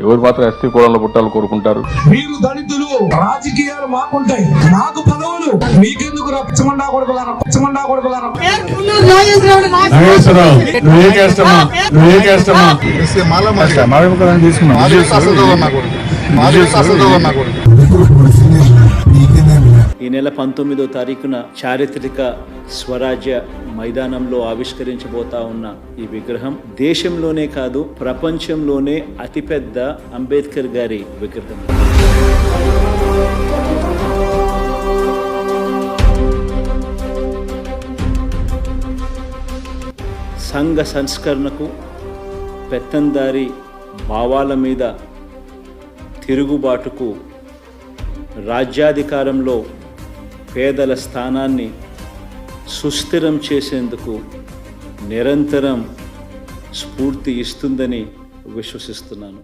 ఎవరు మాత్రం ఎస్టీ కోడళ్ళ పుట్టాలు కోరుకుంటారు? మీరు దళితులు, రాజకీయాలు మాకుంటాయి, మాకు పదవులు, మీకెందుకు పిచ్చమండా కొడుకులారా, పిచ్చమండా కొడుకులారా. ఈ నెల 19వ తారీఖున చారిత్రక స్వరాజ్య మైదానంలో ఆవిష్కరించబోతా ఉన్న ఈ విగ్రహం దేశంలోనే కాదు ప్రపంచంలోనే అతిపెద్ద అంబేద్కర్ గారి విగ్రహం. సంఘ సంస్కరణకు, పెత్తందారి భావాల మీద తిరుగుబాటుకు, రాజ్యాధికారంలో పేదల స్థానాన్ని సుస్థిరం చేసేందుకు నిరంతరం స్ఫూర్తి ఇస్తుందని విశ్వసిస్తున్నాను.